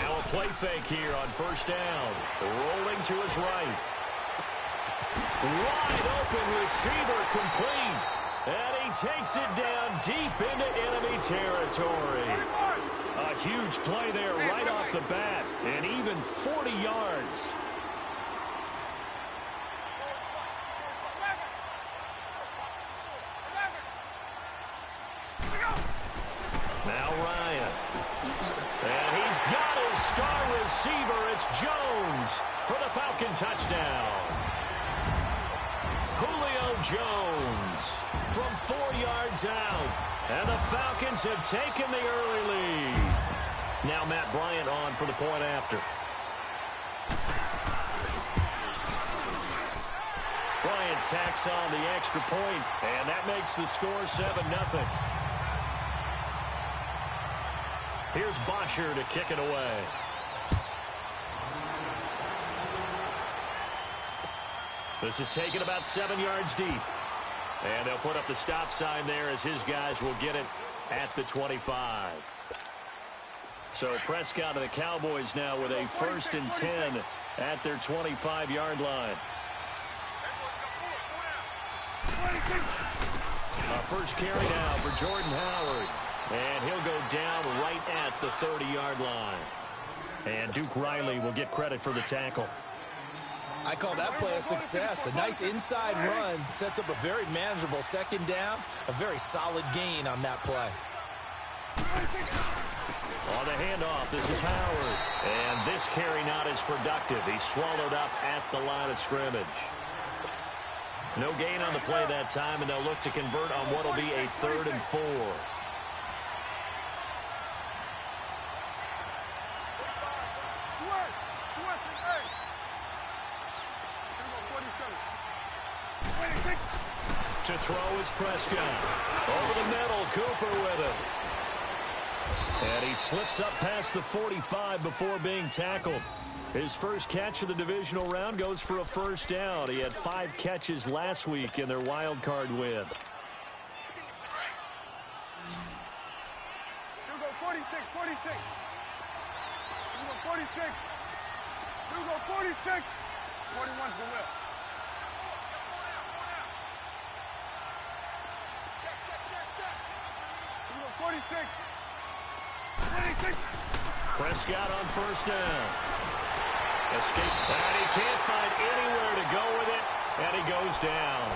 Now a play fake here on first down. Rolling to his right. Wide open receiver complete. And he takes it down deep into enemy territory. A huge play there right off the bat. And even 40 yards. Now Ryan. And he's got his star receiver. It's Jones for the Falcon touchdown. Julio Jones from 4 yards out. And the Falcons have taken the early lead. Now Matt Bryant on for the point after. Bryant tacks on the extra point, and that makes the score 7-0. Here's Bosher to kick it away. This is taken about 7 yards deep. And they'll put up the stop sign there as his guys will get it at the 25. So Prescott and the Cowboys now with a 1st and 10 at their 25-yard line. First carry now for Jordan Howard. And he'll go down right at the 30-yard line. And Duke Riley will get credit for the tackle. I call that play a success. A nice inside run sets up a very manageable second down. A very solid gain on that play. On the handoff, this is Howard. And this carry not as productive. He's swallowed up at the line of scrimmage. No gain on the play that time, and they'll look to convert on what will be a 3rd and 4. To throw is Prescott. Over the middle, Cooper with it. And he slips up past the 45 before being tackled. His first catch of the divisional round goes for a first down. He had 5 catches last week in their wild card win. Hugo, 46, 46. Hugo, 46. Hugo, 46. 41's the whip. Hugo, 46. 26. Prescott on first down. Escape. And he can't find anywhere to go with it. And he goes down.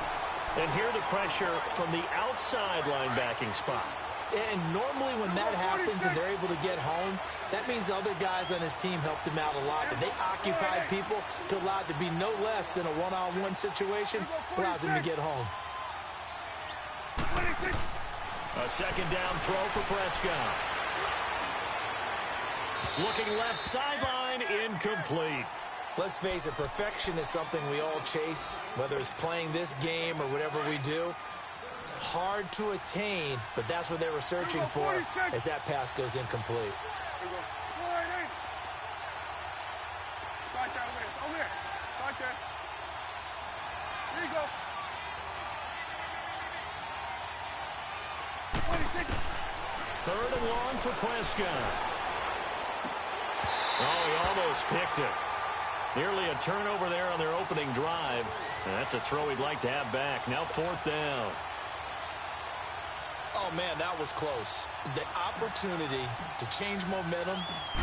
And here the pressure from the outside linebacking spot. And normally when that happens and they're able to get home, that means the other guys on his team helped him out a lot. That they occupied people to allow it to be no less than a one-on-one situation, allows him to get home. A second down throw for Prescott. Looking left sideline, incomplete. Let's face it, perfection is something we all chase, whether it's playing this game or whatever we do. Hard to attain, but that's what they were searching for as that pass goes incomplete. Over there. Right there. Here you go. 26. 3rd and long for Prescott. Oh, he almost picked it. Nearly a turnover there on their opening drive. And that's a throw he'd like to have back. Now 4th down. Oh, man, that was close. The opportunity to change momentum,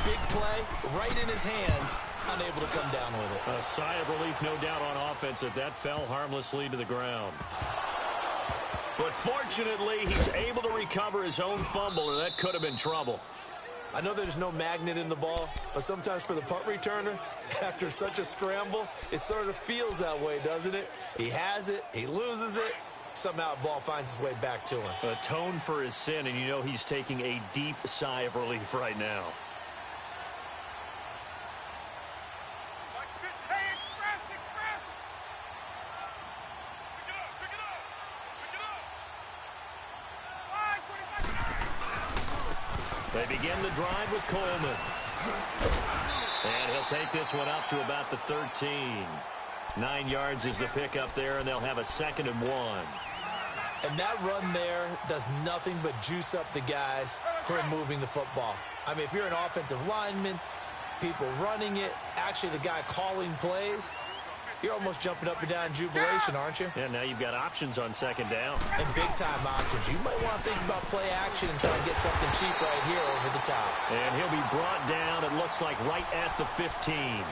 big play, right in his hands, unable to come down with it. A sigh of relief, no doubt, on offense that fell harmlessly to the ground. But fortunately, he's able to recover his own fumble, or that could have been trouble. I know there's no magnet in the ball, but sometimes for the punt returner, after such a scramble, it sort of feels that way, doesn't it? He has it, he loses it, somehow the ball finds its way back to him. Atone for his sin, and you know he's taking a deep sigh of relief right now. They begin the drive with Coleman. And he'll take this one up to about the 13. 9 yards is the pickup there, and they'll have a 2nd and 1. And that run there does nothing but juice up the guys who are moving the football. I mean, if you're an offensive lineman, people running it, actually the guy calling plays. You're almost jumping up and down in jubilation, aren't you? Yeah, now you've got options on second down. And big-time options. You might want to think about play action and try and get something cheap right here over the top. And he'll be brought down, it looks like, right at the 15.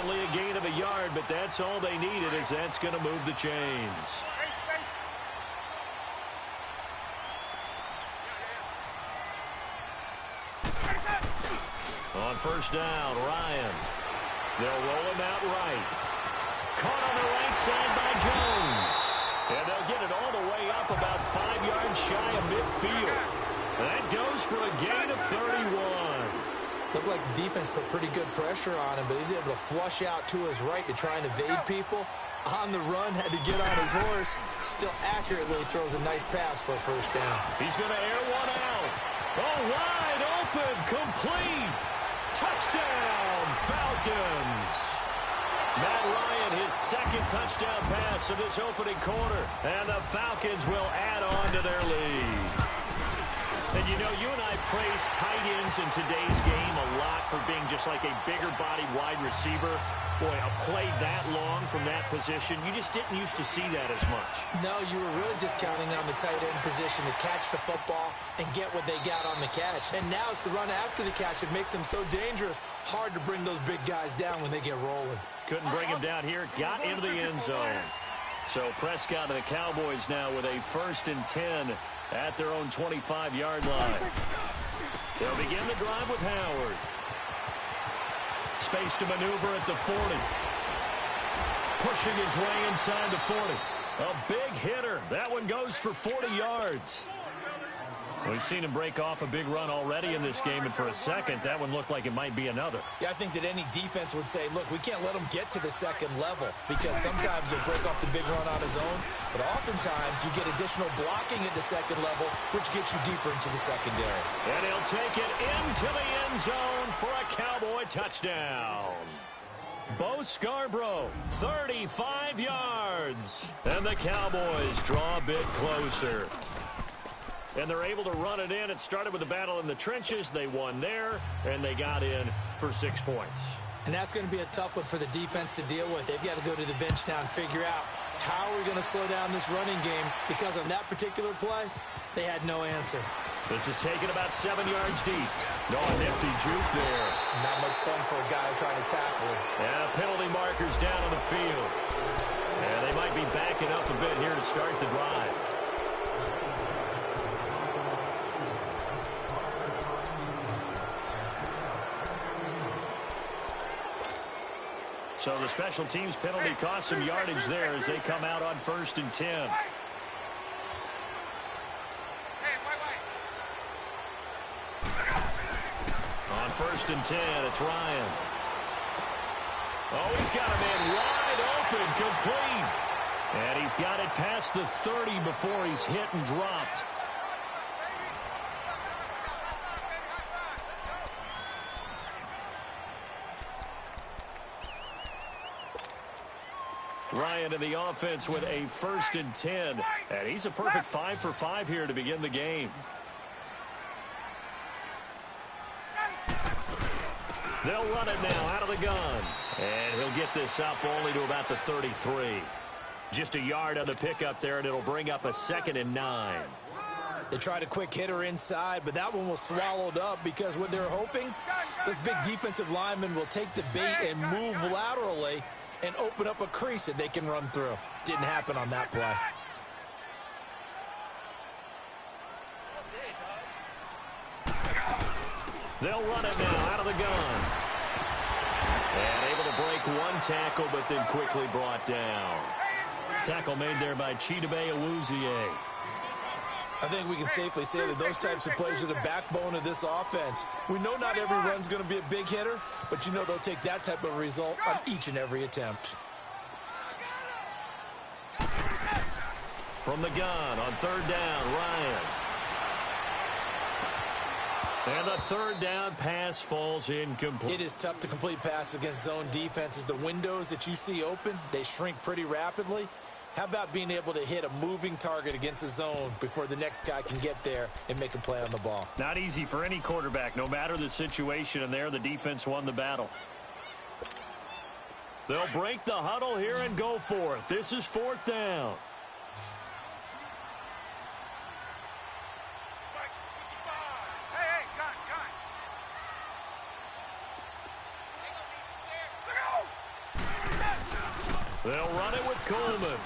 Only a gain of a yard, but that's all they needed, as that's going to move the chains. On first down, Ryan. They'll roll him out right. Caught on the right side by Jones. And they'll get it all the way up about 5 yards shy of midfield. That goes for a gain of 31. Looked like the defense put pretty good pressure on him, but he's able to flush out to his right to try and evade people. On the run, had to get on his horse. Still accurately throws a nice pass for a first down. He's going to air one out. Oh, wide open, complete. Touchdown, Falcons. Matt Ryan, his second touchdown pass of this opening quarter. And the Falcons will add on to their lead. And you know, you and I praise tight ends in today's game a lot for being just like a bigger body wide receiver. Boy, a play that long from that position, you just didn't used to see that as much. No, you were really just counting on the tight end position to catch the football and get what they got on the catch. And now it's the run after the catch that makes them so dangerous. Hard to bring those big guys down when they get rolling. Couldn't bring him down here. Got into the end zone. So Prescott and the Cowboys now with a 1st and 10 at their own 25-yard line. They'll begin the drive with Howard. Space to maneuver at the 40. Pushing his way inside the 40. A big hitter. That one goes for 40 yards. We've seen him break off a big run already in this game, and for a second, that one looked like it might be another. Yeah, I think that any defense would say, look, we can't let him get to the second level, because sometimes he'll break off the big run on his own, but oftentimes you get additional blocking at the second level, which gets you deeper into the secondary. And he'll take it into the end zone for a Cowboy touchdown. Bo Scarborough, 35 yards. And the Cowboys draw a bit closer. And they're able to run it in. It started with a battle in the trenches. They won there, and they got in for 6 points. And that's going to be a tough one for the defense to deal with. They've got to go to the bench now and figure out how are we going to slow down this running game, because on that particular play, they had no answer. This is taken about 7 yards deep. No, a nifty juke there. Not much fun for a guy trying to tackle him. And penalty markers down on the field. And they might be backing up a bit here to start the drive. So the special teams penalty cost some yardage there as they come out on 1st and 10. On 1st and 10, it's Ryan. Oh, he's got a man wide open, complete. And he's got it past the 30 before he's hit and dropped. Ryan in the offense with a 1st and 10. And he's a perfect 5 for 5 here to begin the game. They'll run it now out of the gun. And he'll get this up only to about the 33. Just a yard on the pickup there, and it'll bring up a 2nd and 9. They tried a quick hitter inside, but that one was swallowed up because what they're hoping, this big defensive lineman will take the bait and move laterally and open up a crease that they can run through. Didn't happen on that play. They'll run it now out of the gun. And able to break one tackle, but then quickly brought down. Tackle made there by Chidobe Awuzie. I think we can safely say that those types of plays are the backbone of this offense. We know not every run's going to be a big hitter, but you know they'll take that type of result on each and every attempt. From the gun on 3rd down, Ryan. And the 3rd down pass falls incomplete. It is tough to complete passes against zone defenses. The windows that you see open, they shrink pretty rapidly. How about being able to hit a moving target against a zone before the next guy can get there and make a play on the ball? Not easy for any quarterback, no matter the situation, and there the defense won the battle. They'll break the huddle here and go for it. This is 4th down. Hey, gun. They'll run it with Coleman.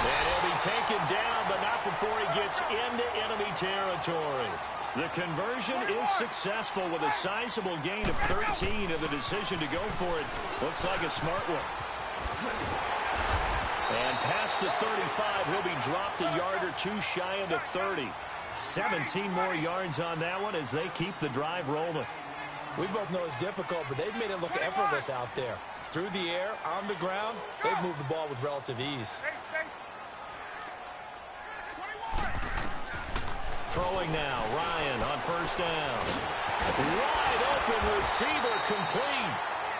And he'll be taken down, but not before he gets into enemy territory. The conversion is successful with a sizable gain of 13, and the decision to go for it looks like a smart one. And past the 35, he'll be dropped a yard or two shy of the 30. 17 more yards on that one as they keep the drive rolling. We both know it's difficult, but they've made it look effortless out there. Through the air, on the ground, they've moved the ball with relative ease. Throwing now, Ryan on 1st down. Wide open receiver complete.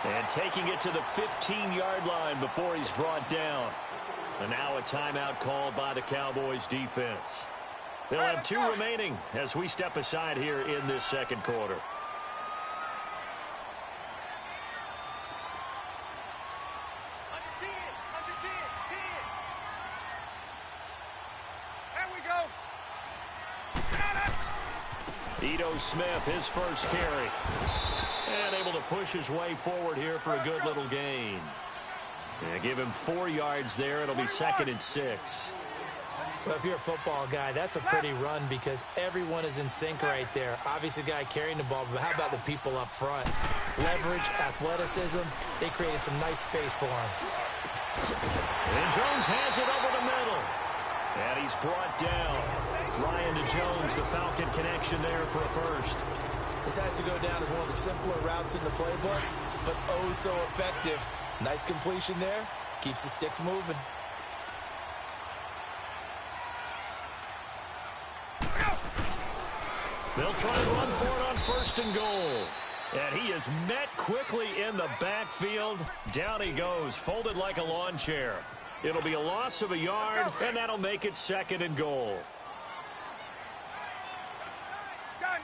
And taking it to the 15-yard line before he's brought down. And now a timeout called by the Cowboys defense. They'll have 2 remaining as we step aside here in this 2nd quarter. Ito Smith, his first carry. And able to push his way forward here for a good little gain. And give him 4 yards there. It'll be 2nd and 6. Well, if you're a football guy, that's a pretty run because everyone is in sync right there. Obviously, the guy carrying the ball, but how about the people up front? Leverage, athleticism, they created some nice space for him. And Jones has it over the middle. And he's brought down. Ryan to Jones, the Falcon connection there for a first. This has to go down as one of the simpler routes in the playbook, but oh so effective. Nice completion there. Keeps the sticks moving. They'll try and run for it on 1st and goal. And he is met quickly in the backfield. Down he goes, folded like a lawn chair. It'll be a loss of a yard, and that'll make it 2nd and goal. Gun.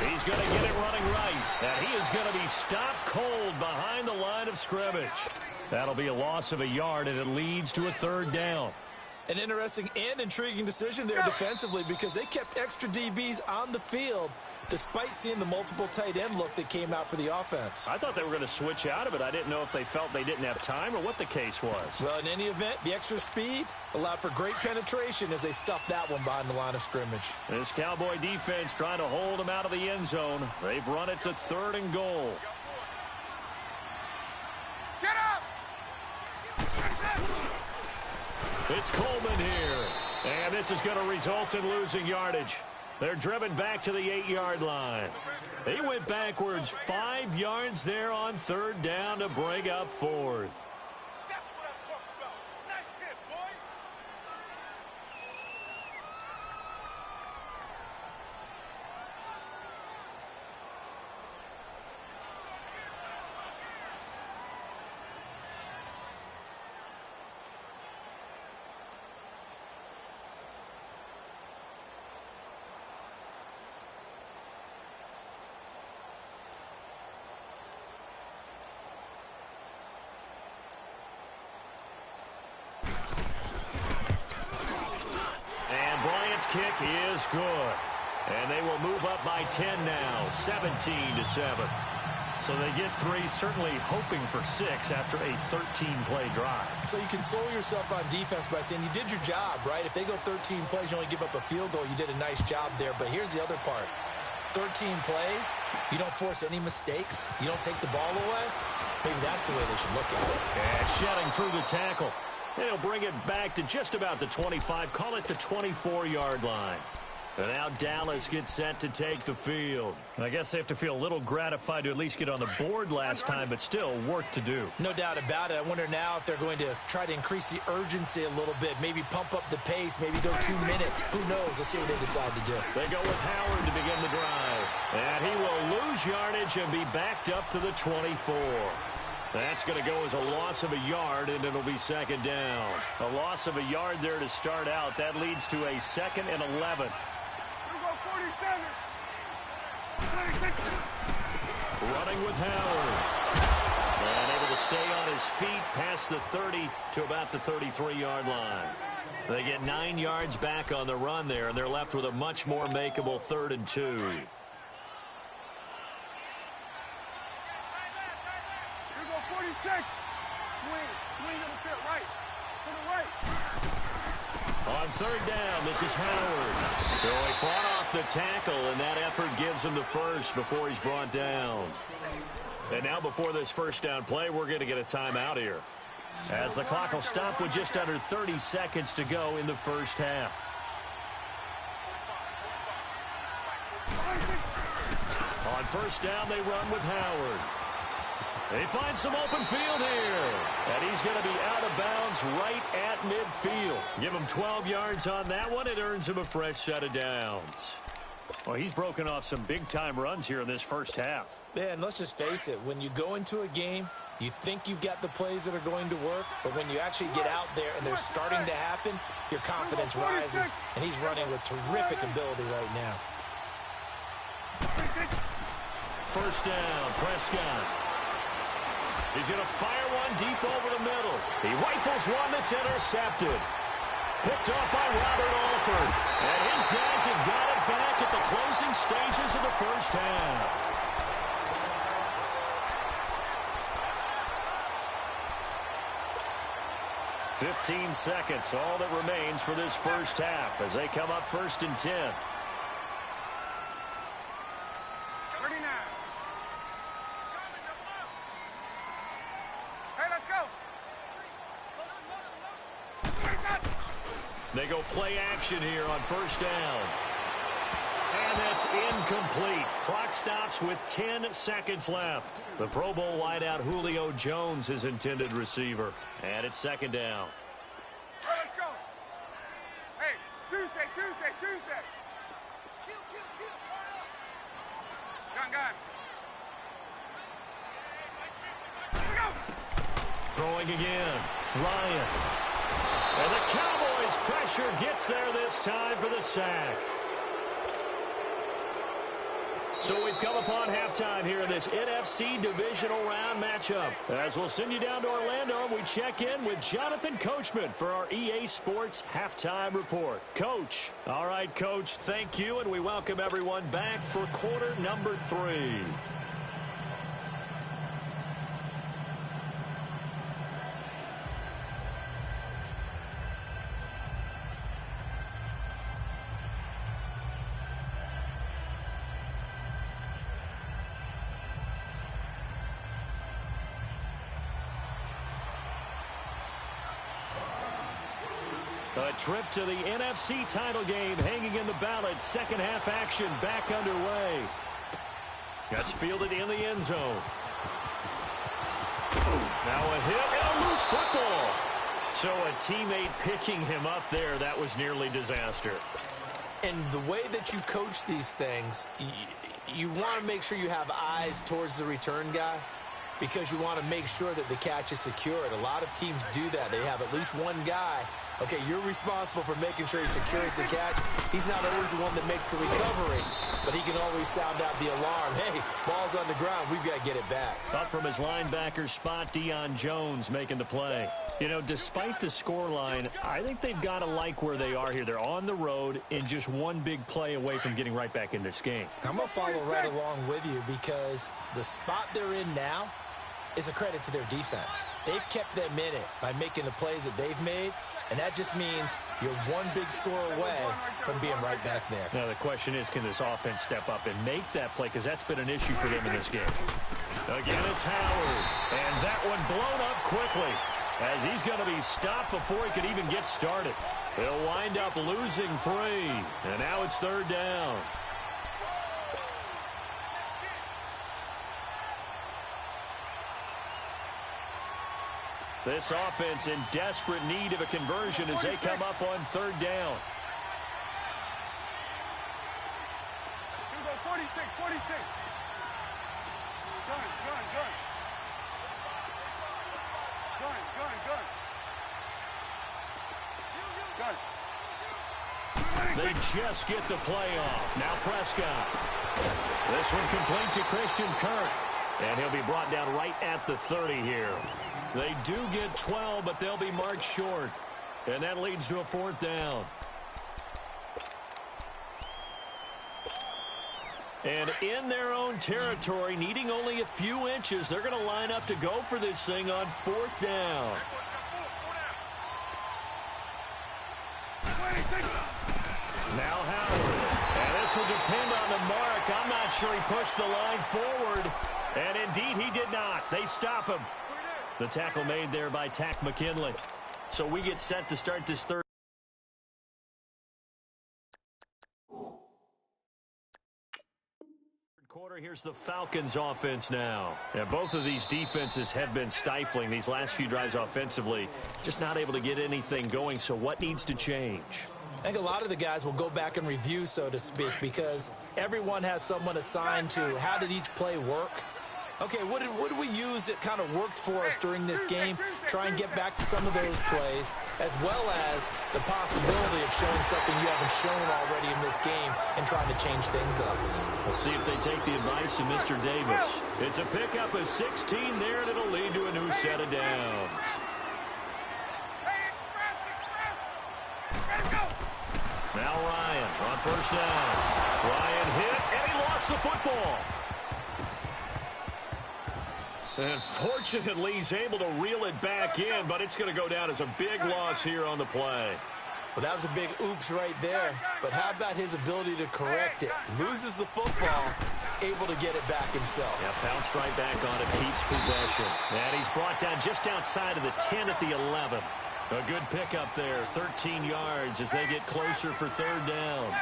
He's going to get it running right, and he is going to be stopped cold behind the line of scrimmage. That'll be a loss of a yard, and it leads to a 3rd down. An interesting and intriguing decision there defensively because they kept extra DBs on the field despite seeing the multiple tight end look that came out for the offense. I thought they were going to switch out of it. I didn't know if they felt they didn't have time or what the case was. Well, in any event, the extra speed allowed for great penetration as they stuffed that one behind the line of scrimmage. This Cowboy defense trying to hold them out of the end zone. They've run it to 3rd and goal. Get up! It's Coleman here. And this is going to result in losing yardage. They're driven back to the 8-yard line. He went backwards 5 yards there on 3rd down to bring up 4th. That's what I'm talking about. Nice hit, boy. Kick is good. And they will move up by 10 now, 17-7. So they get 3, certainly hoping for 6 after a 13-play drive. So you console yourself on defense by saying you did your job, right? If they go 13 plays, you only give up a field goal, you did a nice job there. But here's the other part. 13 plays, you don't force any mistakes, you don't take the ball away. Maybe that's the way they should look at it. And shedding through the tackle. And he'll bring it back to just about the 25, call it the 24-yard line. And now Dallas gets set to take the field. I guess they have to feel a little gratified to at least get on the board last time, but still work to do. No doubt about it. I wonder now if they're going to try to increase the urgency a little bit, maybe pump up the pace, maybe go 2 minutes. Who knows? Let's see what they decide to do. They go with Howard to begin the drive. And he will lose yardage and be backed up to the 24. That's going to go as a loss of a yard, and it'll be second down. A loss of a yard there to start out. That leads to a 2nd and 11. Running with Howard. And able to stay on his feet past the 30 to about the 33-yard line. They get 9 yards back on the run there, and they're left with a much more makeable 3rd and 2. On 3rd down, this is Howard. So he fought off the tackle, and that effort gives him the first before he's brought down. And now before this first down play, we're going to get a timeout here, as the clock will stop with just under 30 seconds to go in the first half. On first down, they run with Howard. They find some open field here. And he's going to be out of bounds right at midfield. Give him 12 yards on that one. It earns him a fresh set of downs. Well, he's broken off some big-time runs here in this first half. Yeah, and let's just face it. When you go into a game, you think you've got the plays that are going to work, but when you actually get out there and they're starting to happen, your confidence rises, and he's running with terrific ability right now. First down, Prescott. He's going to fire one deep over the middle. He rifles one that's intercepted. Picked off by Robert Alford. And his guys have got it back at the closing stages of the first half. "15 seconds, all that remains for this first half as they come up 1st and 10. They go play action here on first down. And that's incomplete. Clock stops with 10 seconds left. The Pro Bowl wideout Julio Jones is intended receiver. And it's second down. Hey, let's go. Hey, Tuesday. Gun. Throwing again. Ryan. And the Cowboys' pressure gets there this time for the sack. So we've come upon halftime here in this NFC divisional round matchup. As we'll send you down to Orlando, we check in with Jonathan Coachman for our EA Sports Halftime Report. Coach. All right, Coach, thank you, and we welcome everyone back for quarter number 3. A trip to the NFC title game hanging in the balance. Second half action back underway. That's fielded in the end zone. Now a hit and a loose football. So a teammate picking him up there, that was nearly disaster. And the way that you coach these things, you want to make sure you have eyes towards the return guy, because you want to make sure that the catch is secured. A lot of teams do that. They have at least one guy. Okay, you're responsible for making sure he secures the catch. He's not always the one that makes the recovery, but he can always sound out the alarm. Hey, ball's on the ground. We've got to get it back. Up from his linebacker spot, Deion Jones making the play. You know, despite the scoreline, I think they've got to like where they are here. They're on the road and just one big play away from getting right back in this game. I'm going to follow right along with you, because the spot they're in now is a credit to their defense. They've kept them in it by making the plays that they've made, and that just means you're one big score away from being right back there. Now the question is, can this offense step up and make that play? Because that's been an issue for them in this game. Again, it's Howard. And that one blown up quickly, as he's going to be stopped before he could even get started. They'll wind up losing 3. And now it's 3rd down. This offense in desperate need of a conversion as they come up on 3rd down. 46, 46. Gun. They just get the play off. Now Prescott. This one complete to Christian Kirk. And he'll be brought down right at the 30 here. They do get 12, but they'll be marked short. And that leads to a 4th down. And in their own territory, needing only a few inches, they're going to line up to go for this thing on 4th down. Now Howard. And this will depend on the mark. I'm not sure he pushed the line forward. And indeed, he did not. They stop him. The tackle made there by Tack McKinley. So we get set to start this 3rd quarter. Here's the Falcons offense now. And both of these defenses have been stifling these last few drives offensively. Just not able to get anything going. So what needs to change? I think a lot of the guys will go back and review, so to speak, because everyone has someone assigned to how did each play work. Okay, what did we use that kind of worked for us during this game? Try and get back to some of those plays, as well as the possibility of showing something you haven't shown already in this game and trying to change things up. We'll see if they take the advice of Mr. Davis. It's a pickup of 16 there, and it'll lead to a new set of downs. Now Ryan on 1st down. Ryan hit, and he lost the football. And fortunately, he's able to reel it back in, but it's going to go down as a big loss here on the play. Well, that was a big oops right there. But how about his ability to correct it? Loses the football, able to get it back himself. Yeah, bounced right back on it, keeps possession. And he's brought down just outside of the 10 at the 11. A good pickup there, 13 yards as they get closer for 3rd down.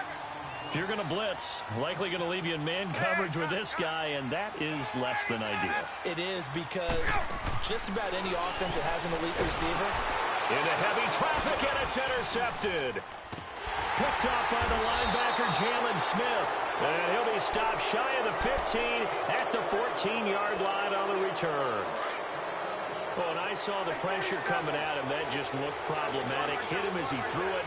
If you're going to blitz, likely going to leave you in man coverage with this guy, and that is less than ideal. It is, because just about any offense that has an elite receiver. Into heavy traffic, and it's intercepted. Picked off by the linebacker, Jalen Smith. And he'll be stopped shy of the 15 at the 14-yard line on the return. Well, when I saw the pressure coming at him, that just looked problematic. Hit him as he threw it.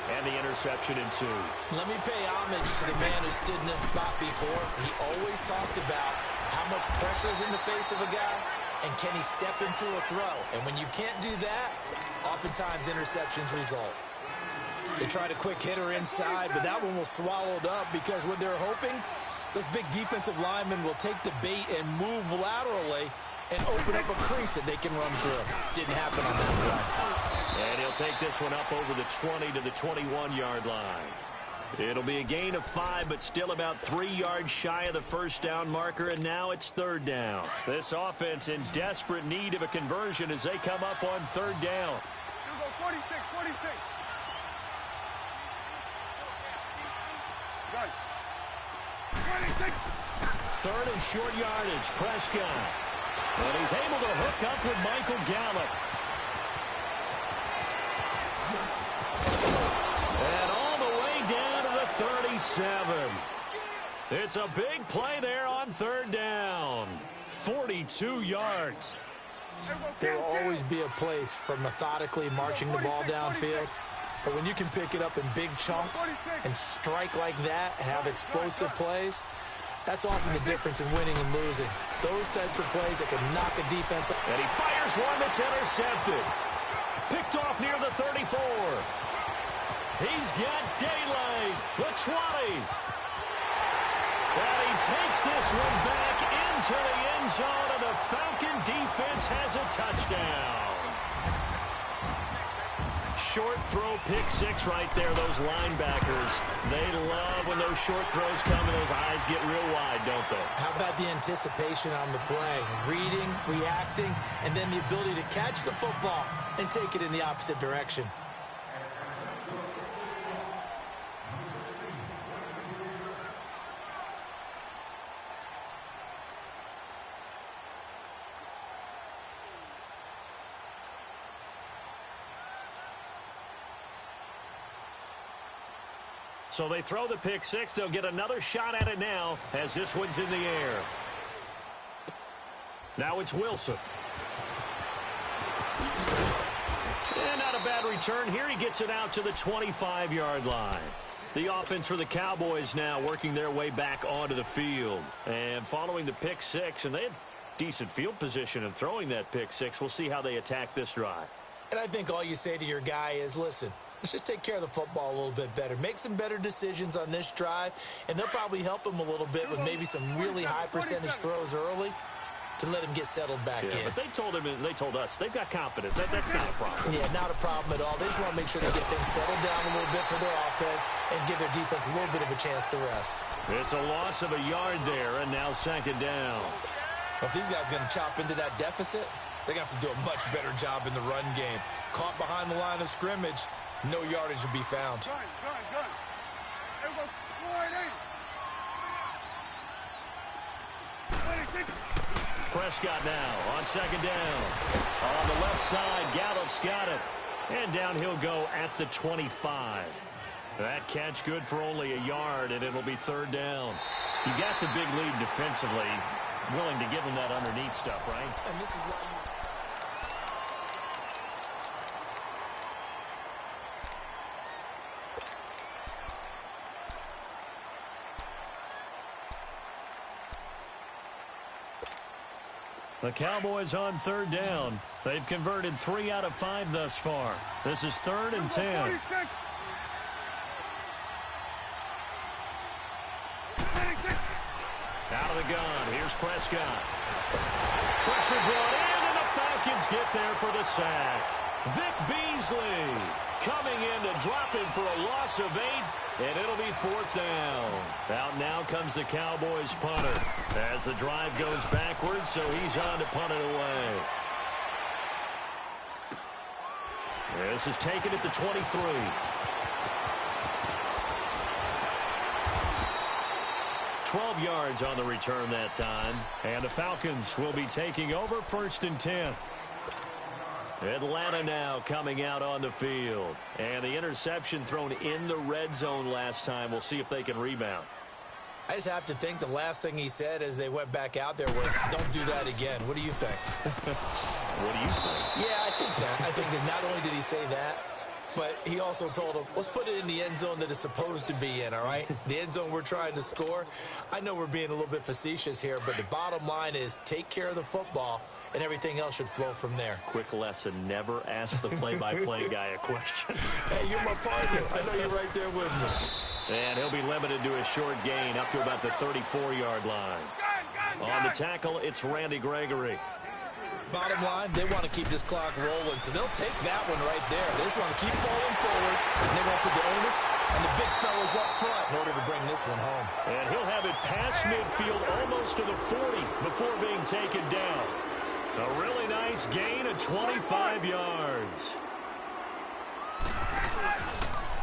And the interception ensued. Let me pay homage to the man who stood in this spot before. He always talked about how much pressure is in the face of a guy, and can he step into a throw. And when you can't do that, oftentimes interceptions result. They tried a quick hitter inside, but that one was swallowed up because what they're hoping, those big defensive linemen will take the bait and move laterally and open up a crease that they can run through. Didn't happen on that play. And he'll take this one up over the 20 to the 21-yard line. It'll be a gain of 5, but still about 3 yards shy of the 1st down marker, and now it's 3rd down. This offense in desperate need of a conversion as they come up on 3rd down. 46. Gun. 26. 3rd and short yardage, Prescott. And he's able to hook up with Michael Gallup. And all the way down to the 37. It's a big play there on 3rd down. 42 yards. There will always be a place for methodically marching the ball downfield. But when you can pick it up in big chunks and strike like that, have explosive plays, that's often the difference in winning and losing. Those types of plays that can knock a defense up. And he fires one that's intercepted. Picked off near the 34. He's got daylight. The 20. And he takes this one back into the end zone, and the Falcon defense has a touchdown. Short throw, pick 6 right there. Those linebackers, they love when those short throws come and those eyes get real wide, don't they? How about the anticipation on the play? Reading, reacting, and then the ability to catch the football and take it in the opposite direction. So they throw the pick six. They'll get another shot at it now as this one's in the air. Now it's Wilson. And not a bad return here. He gets it out to the 25-yard line. The offense for the Cowboys now working their way back onto the field. And following the pick six, and they had decent field position in throwing that pick six. We'll see how they attack this drive. And I think all you say to your guy is, listen, let's just take care of the football a little bit better. Make some better decisions on this drive, and they'll probably help him a little bit with maybe some really high percentage throws early to let him get settled back in. But they told him, and they told us, they've got confidence. That's not a problem. Yeah, not a problem at all. They just want to make sure they get things settled down a little bit for their offense and give their defense a little bit of a chance to rest. It's a loss of a yard there, and now second down. Well, if these guys are going to chop into that deficit, they're going to have to do a much better job in the run game. Caught behind the line of scrimmage, no yardage will be found. Gun. There we go. 26. Prescott now on second down. On the left side, Gallup's got it. And down he'll go at the 25. That catch good for only a yard, and it'll be third down. You got the big lead defensively. Willing to give him that underneath stuff, right? And this is why The Cowboys on third down. They've converted 3 out of 5 thus far. This is 3rd and 10. 46. 26. Out of the gun. Here's Prescott. Pressure brought in, and the Falcons get there for the sack. Vic Beasley coming in to drop him for a loss of 8, and it'll be 4th down. Out now comes the Cowboys punter as the drive goes backwards, so he's on to punt it away. This is taken at the 23. $12 yards on the return that time. And the Falcons will be taking over 1st and 10. Atlanta now coming out on the field. And the interception thrown in the red zone last time. We'll see if they can rebound. I just have to think the last thing he said as they went back out there was, don't do that again. What do you think? What do you think? Yeah, I think that. I think that not only did he say that, but he also told him, let's put it in the end zone that it's supposed to be in, all right? The end zone we're trying to score. I know we're being a little bit facetious here, but the bottom line is take care of the football, and everything else should flow from there. Quick lesson, never ask the play-by-play guy a question. Hey, you're my partner. I know you're right there with me. And he'll be limited to a short gain up to about the 34-yard line. On the tackle, it's Randy Gregory. Bottom line, they want to keep this clock rolling, so they'll take that one right there. They just want to keep falling forward, and they want to put the onus on the big fellas up front in order to bring this one home. And he'll have it past midfield almost to the 40 before being taken down. A really nice gain of 25 yards.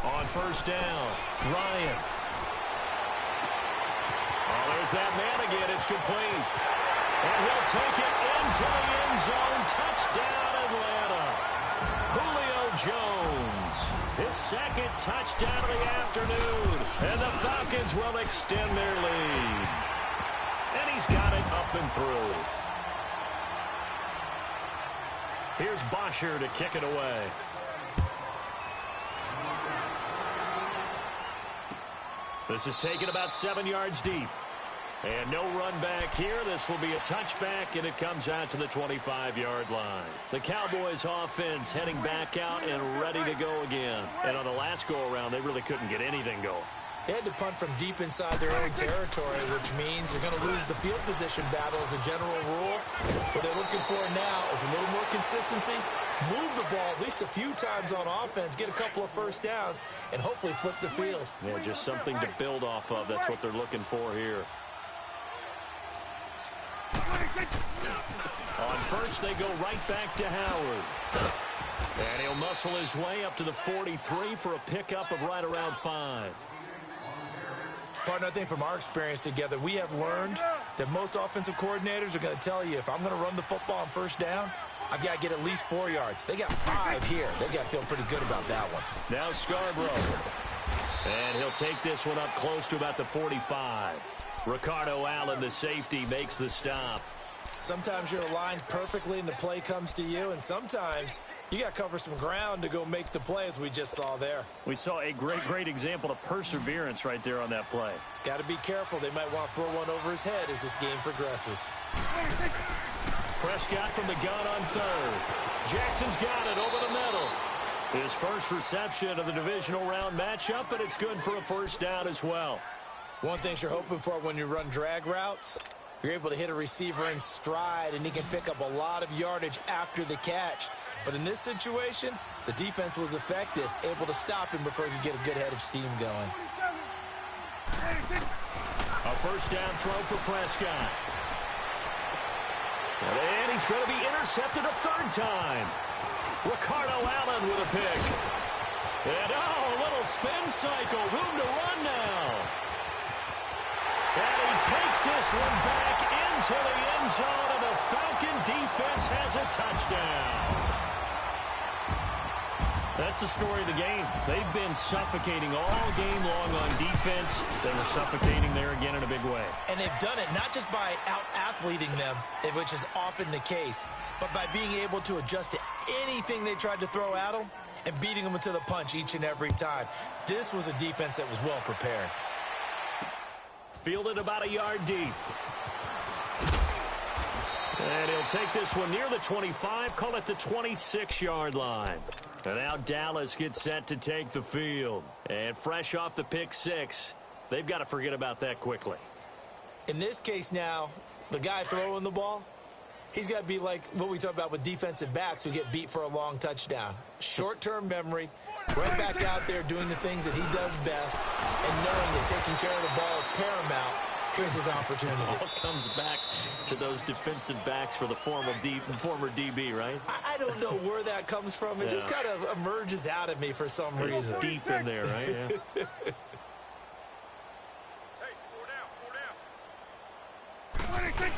On first down, Ryan. Oh, there's that man again. It's complete. And he'll take it into the end zone. Touchdown, Atlanta. Julio Jones. His 2nd touchdown of the afternoon. And the Falcons will extend their lead. And he's got it up and through. Here's Bosher to kick it away. This is taken about 7 yards deep. And no run back here. This will be a touchback, and it comes out to the 25-yard line. The Cowboys offense heading back out and ready to go again. And on the last go-around, they really couldn't get anything going. They had to punt from deep inside their own territory, which means they're going to lose the field position battle as a general rule. What they're looking for now is a little more consistency, move the ball at least a few times on offense, get a couple of first downs, and hopefully flip the field. Yeah, just something to build off of. That's what they're looking for here. On first, they go right back to Howard. And he'll muscle his way up to the 43 for a pickup of right around 5. Partner, I think from our experience together, we have learned that most offensive coordinators are going to tell you, if I'm going to run the football on first down, I've got to get at least 4 yards. They got 5 here. They got to feel pretty good about that one. Now Scarborough. And he'll take this one up close to about the 45. Ricardo Allen, the safety, makes the stop. Sometimes you're aligned perfectly and the play comes to you, and sometimes you got to cover some ground to go make the play, as we just saw there. We saw a great example of perseverance right there on that play. Got to be careful. They might want to throw one over his head as this game progresses. Prescott from the gun on third. Jackson's got it over the middle. His first reception of the divisional round matchup, and it's good for a first down as well. One thing you're hoping for when you run drag routes, you're able to hit a receiver in stride, and he can pick up a lot of yardage after the catch. But in this situation, the defense was effective, able to stop him before he could get a good head of steam going. A first down throw for Prescott. And he's going to be intercepted a third time. Ricardo Allen with a pick. And, a little spin cycle. Room to run now. And he takes this one back into the end zone, and the Falcon defense has a touchdown. That's the story of the game. They've been suffocating all game long on defense. They were suffocating there again in a big way. And they've done it not just by out-athleting them, which is often the case, but by being able to adjust to anything they tried to throw at them and beating them to the punch each and every time. This was a defense that was well prepared. Fielded about a yard deep. And he'll take this one near the 25, call it the 26-yard line. And now Dallas gets set to take the field. And fresh off the pick six, they've got to forget about that quickly. In this case now, the guy throwing the ball, he's got to be like what we talk about with defensive backs who get beat for a long touchdown. Short-term memory, right back out there doing the things that he does best, and knowing that taking care of the ball is paramount. Here's his opportunity. It all comes back to those defensive backs for the former DB, right? I don't know where that comes from. It just kind of emerges out of me for some reason. It's deep in there, right? Yeah. Hey, 4 down. 26.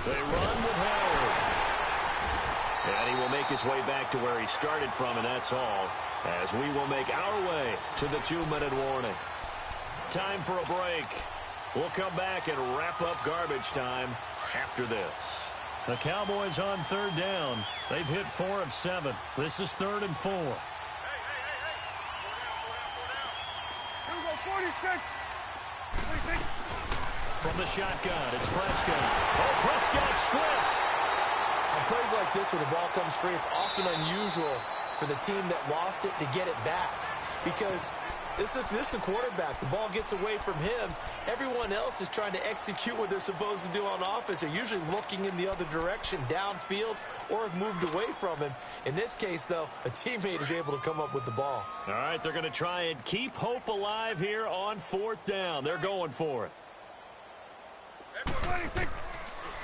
They run with Howard. And he will make his way back to where he started from, and that's all, as we will make our way to the 2-minute warning. Time for a break. We'll come back and wrap up garbage time after this. The Cowboys on third down. They've hit 4 of 7. This is 3rd and 4. Hey. 4 down. 46. 26. From the shotgun, it's Prescott. Oh, Prescott stripped. On plays like this where the ball comes free, it's often unusual for the team that lost it to get it back. Because this is a quarterback. The ball gets away from him. Everyone else is trying to execute what they're supposed to do on offense. They're usually looking in the other direction, downfield, or have moved away from him. In this case, though, a teammate is able to come up with the ball. All right, they're going to try and keep hope alive here on 4th down. They're going for it. 26.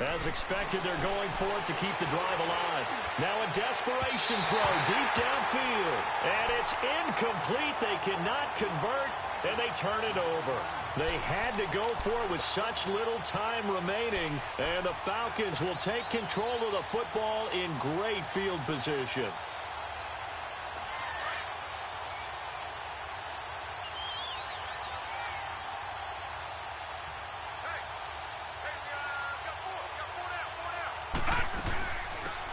As expected, they're going for it to keep the drive alive. Now a desperation throw deep downfield. And it's incomplete. They cannot convert, and they turn it over. They had to go for it with such little time remaining, and the Falcons will take control of the football in great field position.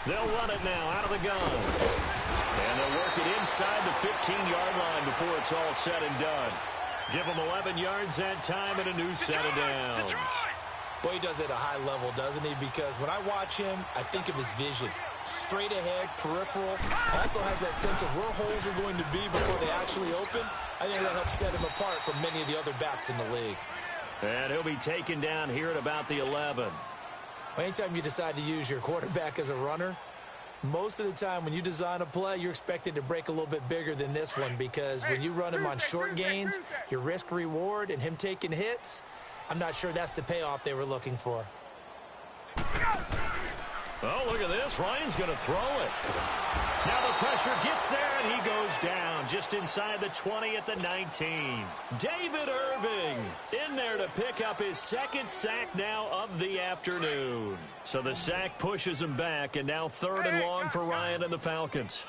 They'll run it now out of the gun. And they'll work it inside the 15-yard line before it's all said and done. Give them 11 yards that time and a new set of downs. Boy, he does it at a high level, doesn't he? Because when I watch him, I think of his vision. Straight ahead, peripheral. Also has that sense of where holes are going to be before they actually open. I think that helps set him apart from many of the other backs in the league. And he'll be taken down here at about the 11. Anytime you decide to use your quarterback as a runner, most of the time when you design a play, you're expected to break a little bit bigger than this one, because when you run him on short gains, your risk-reward and him taking hits, I'm not sure that's the payoff they were looking for. Oh, look at this. Ryan's going to throw it. Now the pressure gets there, and he goes down just inside the 20 at the 19. David Irving in there to pick up his second sack now of the afternoon. So the sack pushes him back, and now 3rd and long for Ryan and the Falcons.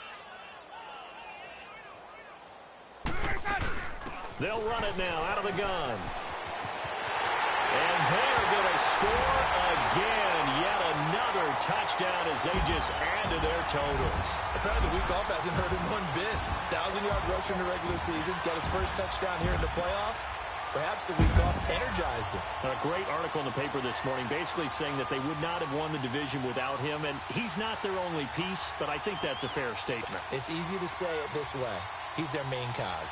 They'll run it now out of the gun. And they're going to score again. Yet another touchdown as they just add to their totals. Apparently the week off hasn't hurt him one bit. 1,000-yard rusher in the regular season. Got his first touchdown here in the playoffs. Perhaps the week off energized him. A great article in the paper this morning basically saying that they would not have won the division without him. And he's not their only piece, but I think that's a fair statement. It's easy to say it this way. He's their main cog.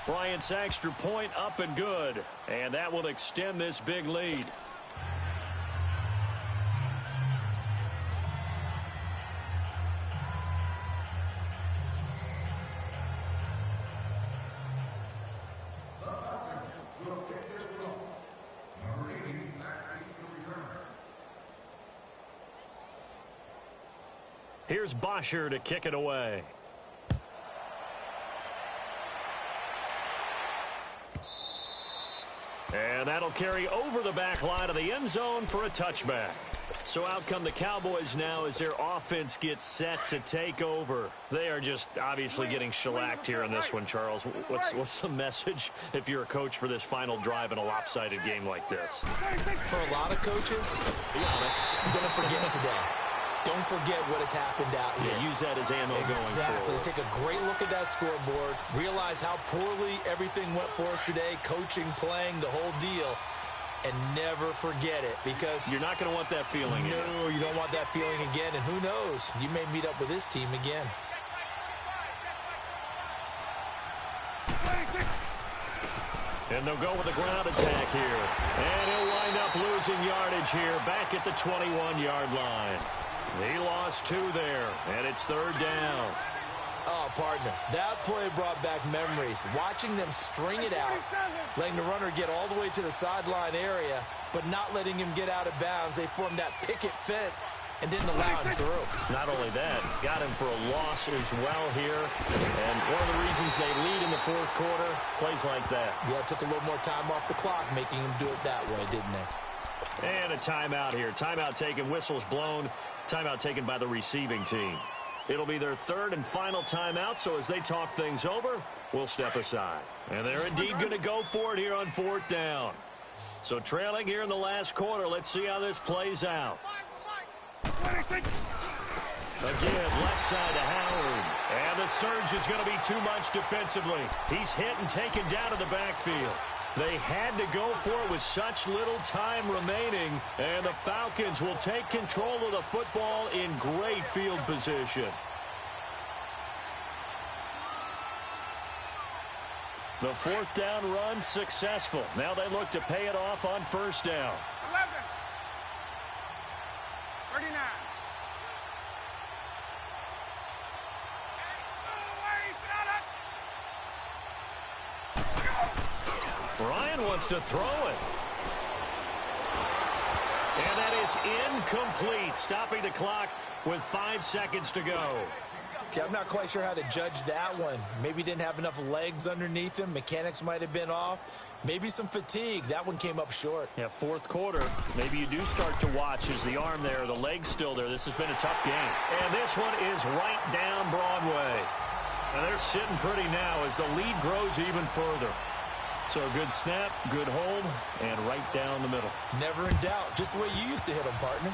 Bryant's extra point up and good. And that will extend this big lead. Here's Bosher to kick it away. And that'll carry over the back line of the end zone for a touchback. So out come the Cowboys now as their offense gets set to take over. They are just obviously getting shellacked here in this one, Charles. What's the message if you're a coach for this final drive in a lopsided game like this? For a lot of coaches, be honest, don't forget today. Don't forget what has happened out here. Yeah, use that as ammo going forward. Exactly. Take a great look at that scoreboard. Realize how poorly everything went for us today. Coaching, playing, the whole deal. And never forget it because... You're not going to want that feeling again. No, you don't want that feeling again. And who knows? You may meet up with this team again. And they'll go with a ground attack here. And he'll wind up losing yardage here back at the 21-yard line. He lost 2 there, and it's 3rd down. Oh, partner, that play brought back memories. Watching them string it out, letting the runner get all the way to the sideline area, but not letting him get out of bounds. They formed that picket fence and didn't allow him through. Not only that, got him for a loss as well here. And one of the reasons they lead in the 4th quarter, plays like that. Yeah, it took a little more time off the clock, making him do it that way, didn't they? And a timeout here. Timeout taken, whistles blown. Timeout taken by the receiving team. It'll be their 3rd and final timeout, so as they talk things over, we'll step aside. And they're indeed going to go for it here on 4th down. So trailing here in the last quarter, let's see how this plays out. Again, left side to Howard. And the surge is going to be too much defensively. He's hit and taken down to the backfield. They had to go for it with such little time remaining, and the Falcons will take control of the football in great field position. The 4th down run successful. Now they look to pay it off on 1st down. 11. 39. Ryan wants to throw it. And that is incomplete, stopping the clock with 5 seconds to go. Okay, I'm not quite sure how to judge that one. Maybe didn't have enough legs underneath him. Mechanics might have been off. Maybe some fatigue. That one came up short. Yeah, 4th quarter. Maybe you do start to watch as the arm there, the leg's still there. This has been a tough game. And this one is right down Broadway. And they're sitting pretty now as the lead grows even further. So a good snap, good hold, and right down the middle. Never in doubt. Just the way you used to hit them, partner.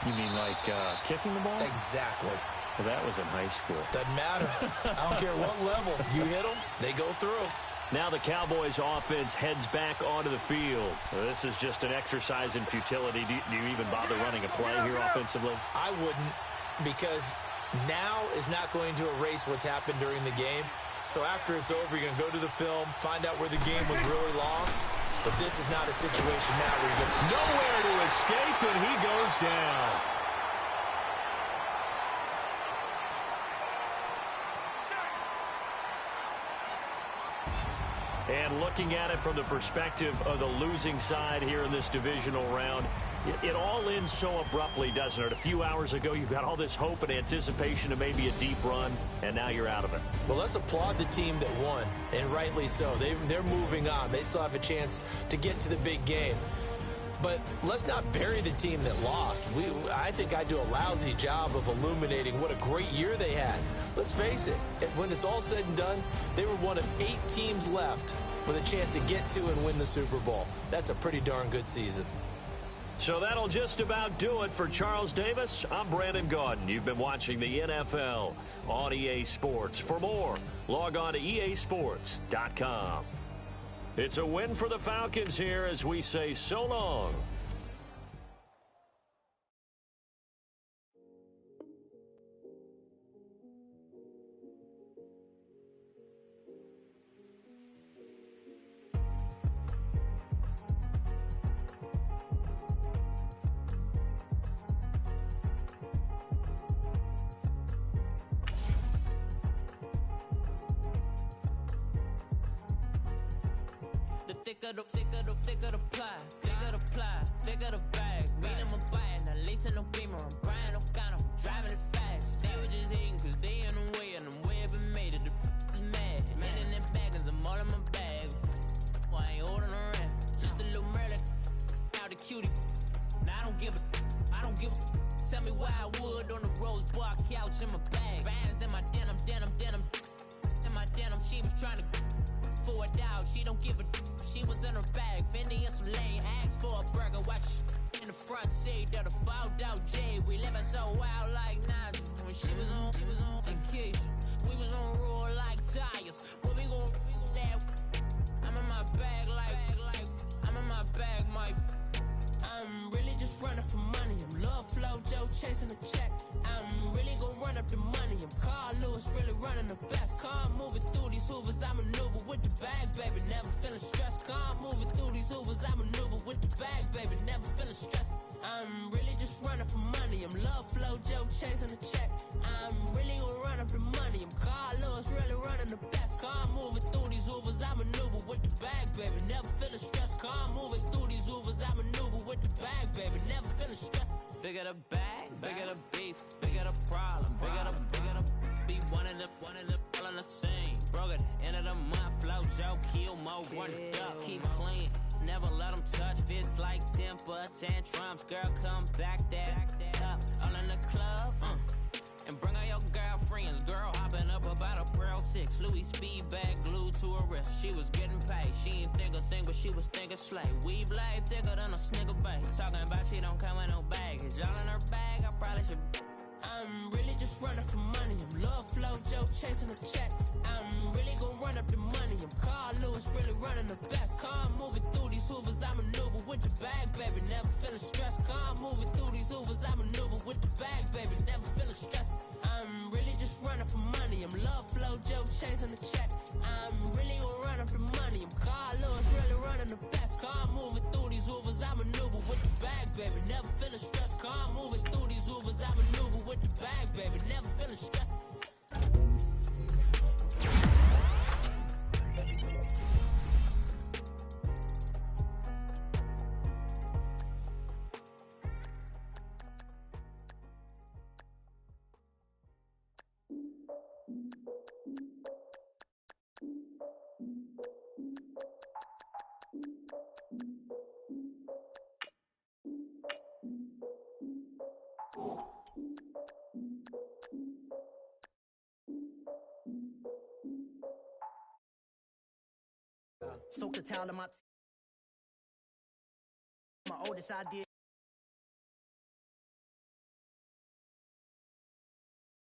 You mean like kicking the ball? Exactly. Well, that was in high school. Doesn't matter. I don't care what level. You hit them, they go through. Now the Cowboys offense heads back onto the field. This is just an exercise in futility. Do you even bother running a play here offensively? I wouldn't, because now is not going to erase what's happened during the game. So after it's over, you're going to go to the film, find out where the game was really lost. But this is not a situation now where you're going to... Nowhere to escape, and he goes down. And looking at it from the perspective of the losing side here in this divisional round, it all ends so abruptly, doesn't it? A few hours ago, you got all this hope and anticipation of maybe a deep run, and now you're out of it. Well, let's applaud the team that won, and rightly so. They're moving on. They still have a chance to get to the big game. But let's not bury the team that lost. I think I do a lousy job of illuminating what a great year they had. Let's face it, when it's all said and done, they were one of 8 teams left with a chance to get to and win the Super Bowl. That's a pretty darn good season. So that'll just about do it for Charles Davis. I'm Brandon Gaudin. You've been watching the NFL on EA Sports. For more, log on to easports.com. It's a win for the Falcons here as we say so long. Thicker the ply, thicker the bag. Meet them a buying, now lacing no beamer. I'm Brian O'Connor, I'm driving it fast. They were just hating cause they in the way, and I'm way up and made it. The mad. Man in them baggins, I'm all in my bag. Well, I ain't holding around. Just a little Merlin, out the cutie. Now I don't give a. Tell me why I would on the rose bar couch in my bag. Bands in my denim. In my denim, she was trying to for it out. She don't give a. She was in her bag, Fendi and some lane. Asked for a burger, watch in the front seat of the fouled out J. We living so wild like Nas. When she was on vacation, we was on roll like tires. What we gon' that? I'm in my bag like I'm in my bag, my. I'm really just running for money. I'm Love Flow Joe chasing the check. I'm really gon' run up the money. I'm Carl Lewis, really running the best. Car moving through these hoovers, I maneuver with the bag, baby. Never feeling stressed. Car moving through these hoovers, I maneuver with the bag, baby. Never feeling stressed. I'm really just running for money. I'm Love Flow Joe chasing the check. I'm really gon' run up the money. I'm Carl Lewis, really running the best. Car moving through these hoovers, I maneuver with the bag, baby. Never feeling stressed. Car moving through these hoovers, I maneuver with the bag, baby. Never feeling stressed. Bigger the bag, bigger the beef, bigger the problem, bigger the be one in the all in the same. Broke at the end of the month, flow Joe, kill mo, run it up, keep clean. Never let them touch, fits like temper tantrums. Girl, come back that up, all in the club, and bring all your girlfriends. Girl hopping up about a Pearl 6, Louis speed bag glued to her wrist. She was getting paid, she ain't think a thing, but she was thinking slay. We blade thicker than a snigger bag. Talking about she don't come with no baggage. Y'all in her bag, I probably should. I'm really just running for money. I'm Love Flow Joe chasing the check. I'm really gon' run up the money. I'm Carl Lewis, really running the best. Car moving through these hoovers, I maneuver with the bag, baby. Never feeling stressed. Car moving through these hoovers, I maneuver with the bag, baby. Never feeling stressed. I'm really just running for money. I'm Love Flow Joe chasing the check. I'm really gon' run up the money. I'm Carl Lewis, really running the best. Car moving through these hoovers, I maneuver with the bag, baby. Never feeling stressed. Car moving through these hoovers, I maneuver with the bag, baby. Never feeling stressed. Soak the towel in my oldest idea.